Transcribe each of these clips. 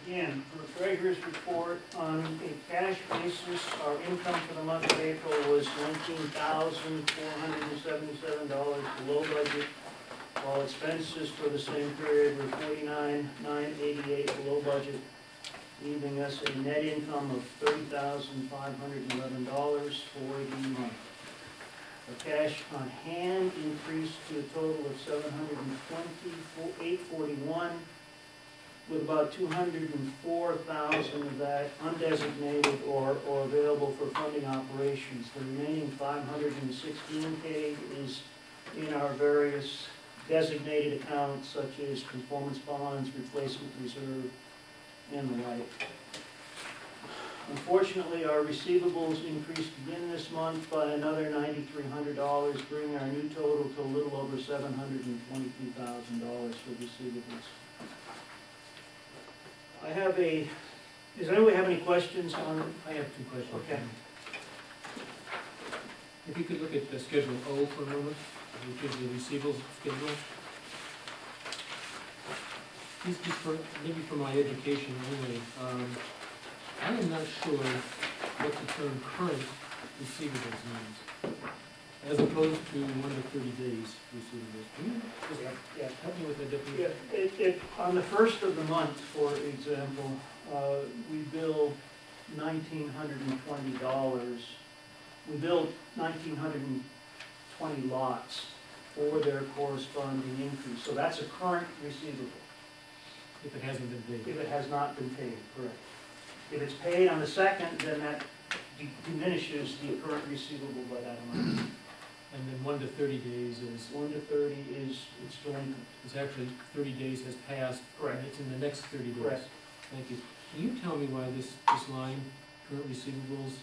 Again, for the treasurer's report, on a cash basis, our income for the month of April was $19,477 below budget, while expenses for the same period were $49,988 below budget, leaving us a net income of $30,511 for the month. Our cash on hand increased to a total of $720,841, with about $204,000 of that undesignated or available for funding operations. The remaining $516K is in our various designated accounts, such as performance bonds, replacement reserve, and the like. Unfortunately, our receivables increased again this month by another $9,300, bringing our new total to a little over $722,000 for receivables. I have does anyone have any questions on it? I have two questions. Okay. If you could look at the Schedule O for a moment, which is the receivables schedule. Just maybe for my education only, I am not sure what the term current receivables means, as opposed to 1 to 30 days receivables. Can you just help me with that definition? Yeah, on the first of the month, for example, we bill $1,920. We billed 1,920 lots for their corresponding increase. So that's a current receivable. If it hasn't been paid. If it has not been paid, correct. If it's paid on the second, then that diminishes the current receivable by that amount. And then 1 to 30 days is? 1 to 30 is it's delinquent. It's actually 30 days has passed. Correct. And it's in the next 30 days. Correct. Thank you. Can you tell me why this line, current receivables,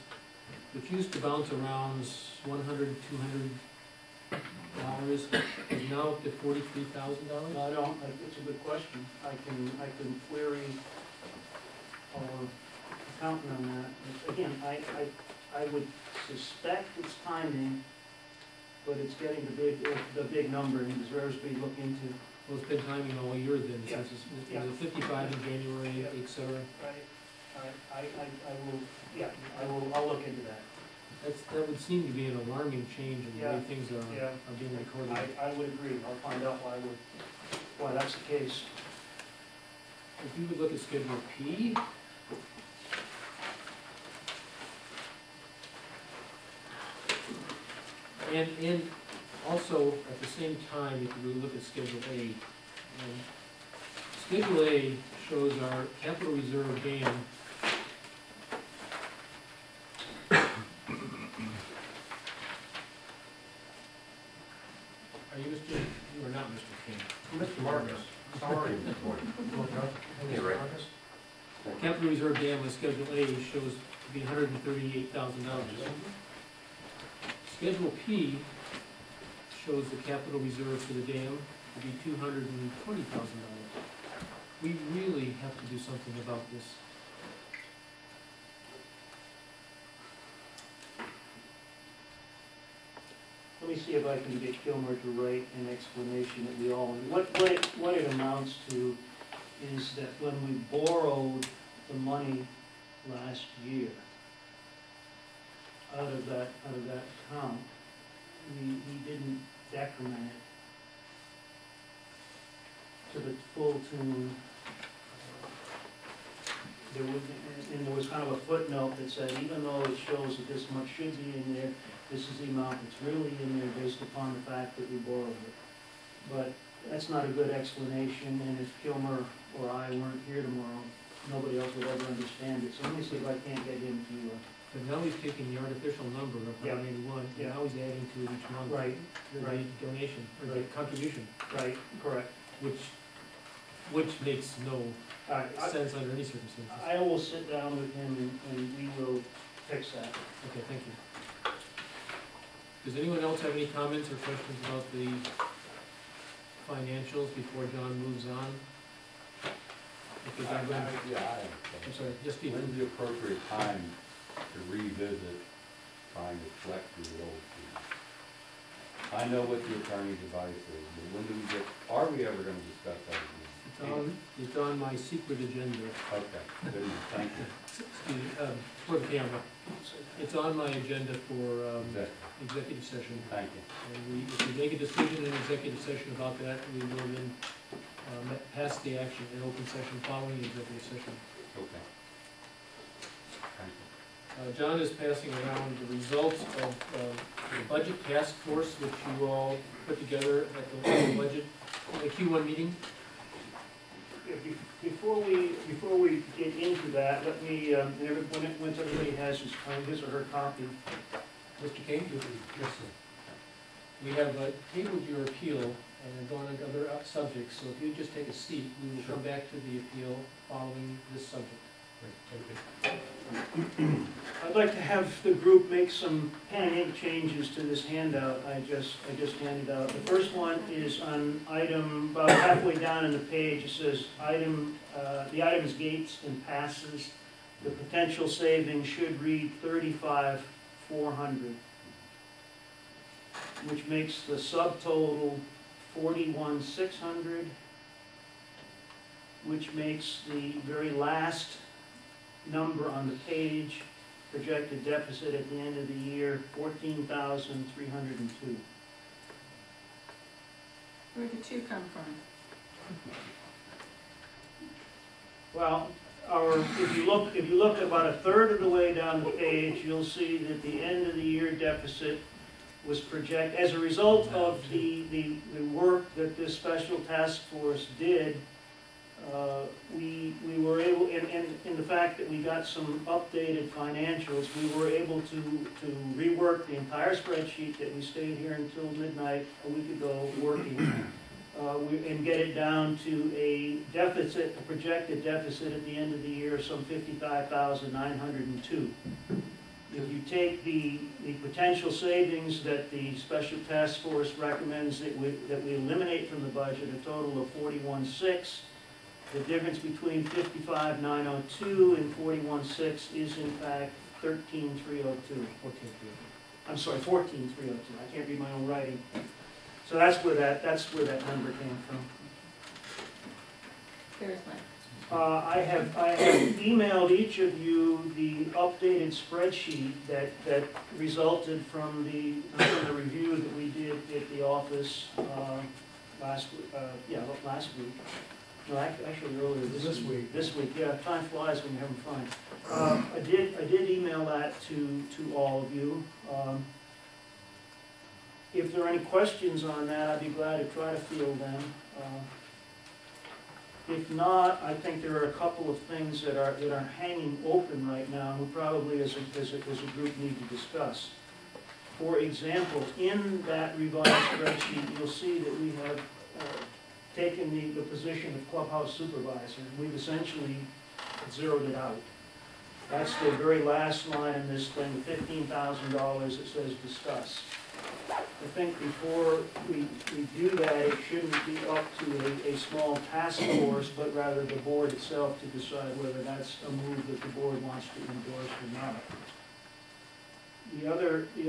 which used to bounce around $100, $200, is now up to $43,000? I don't. It's a good question. I can query our accountant on that. Again, I would suspect it's timing, but it's getting the big number and deserves to be looked into. Well, it's been timing all year then, Yeah. since it was 55 in January, Yeah. et cetera. Right. I'll look into that. That would seem to be an alarming change in the way Yeah. things are being recorded. I would agree. I'll find out why that's the case. If you would look at Schedule P, and also at the same time, if you would look at Schedule A, Schedule A shows our capital reserve dam. Are you Mr. You are not Mr. King. Mr. Marcus, how are you this morning? Hey, Ray. Capital reserve dam on Schedule A shows to be $138,000. Schedule P shows the capital reserve for the dam to be $220,000. We really have to do something about this. Let me see if I can get Kilmer to write an explanation that we all, what it amounts to is that when we borrowed the money last year out of that account, we didn't decrement it to the full tune. There was kind of a footnote that said, even though it shows that this much should be in there, this is the amount that's really in there based upon the fact that we borrowed it. But that's not a good explanation, and if Kilmer or I weren't here tomorrow, nobody else would ever understand it. So let me see if I can't get him to... But now he's taking the artificial number of Yeah. 181, Yeah. and now he's adding to it each month. Right, The right. donation, or the Right. contribution, right, correct. which makes no All right, sense under any circumstances. I will sit down with him and we will fix that. Okay, thank you. Does anyone else have any comments or questions about the financials before John moves on? Okay, John, go ahead. I'm sorry, just Steve. When's the appropriate time to revisit trying to collect the old fees? I know what the attorney's advice is, but when do we get, are we ever gonna discuss that again? It's on my secret agenda, Okay, good enough, thank you. excuse me, for the camera. It's on my agenda for, Exactly. executive session. Thank you. And if we make a decision in executive session about that, we will then, pass the action in open session following the executive session. Okay. Thank you. John is passing around the results of the budget task force, which you all put together at the budget, the Q1 meeting. Yeah, before we get into that, let me, once everybody has his or her copy. Mr. King? Yes, sir. We have tabled your appeal and have gone on to other subjects, so if you just take a seat, we will come back to the appeal following this subject. I'd like to have the group make some pen and ink changes to this handout I just handed out. The first one is on item, about halfway down in the page, it says the item is gates and passes. The potential savings should read 35,400, which makes the subtotal 41,600, which makes the very last number on the page, projected deficit at the end of the year, 14,302. Where'd the two come from? Well, if you look about a third of the way down the page, you'll see that the end of the year deficit was projected, as a result of the work that this special task force did. We were able, in the fact that we got some updated financials, we were able to rework the entire spreadsheet that we stayed here until midnight a week ago working, and get it down to a deficit, a projected deficit at the end of the year of some 55,902. If you take the potential savings that the special task force recommends that we eliminate from the budget, a total of 41,600. The difference between 55,902 and 41,600 is in fact 13,302. I'm sorry, 14,302. I can't read my own writing. So that's where that number came from. There's mine. I have emailed each of you the updated spreadsheet that resulted from the review that we did at the office last week. Last week. No, actually earlier this week. This week, yeah. Time flies when you're having fun. I did email that to all of you. If there are any questions on that, I'd be glad to try to field them. If not, I think there are a couple of things that are hanging open right now, and we probably as a group need to discuss. For example, in that revised spreadsheet, you'll see that we have taken the position of clubhouse supervisor. We've essentially zeroed it out. That's the very last line in this thing, $15,000 that says discuss. I think before we do that, it shouldn't be up to a small task force, but rather the board itself to decide whether that's a move that the board wants to endorse or not. The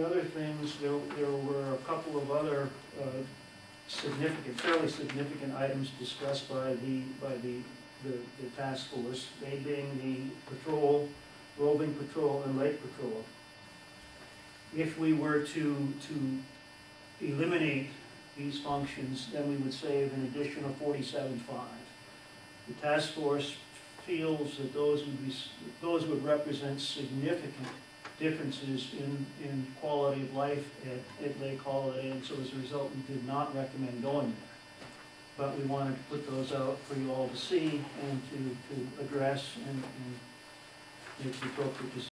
other things, there were a couple of other fairly significant items discussed by the task force, they being the patrol, roving patrol, and lake patrol. If we were to eliminate these functions, then we would save an additional $47,500. The task force feels that those would represent significant differences in quality of life at Lake Holiday, and so as a result, we did not recommend going there. But we wanted to put those out for you all to see and to address and make the appropriate decision.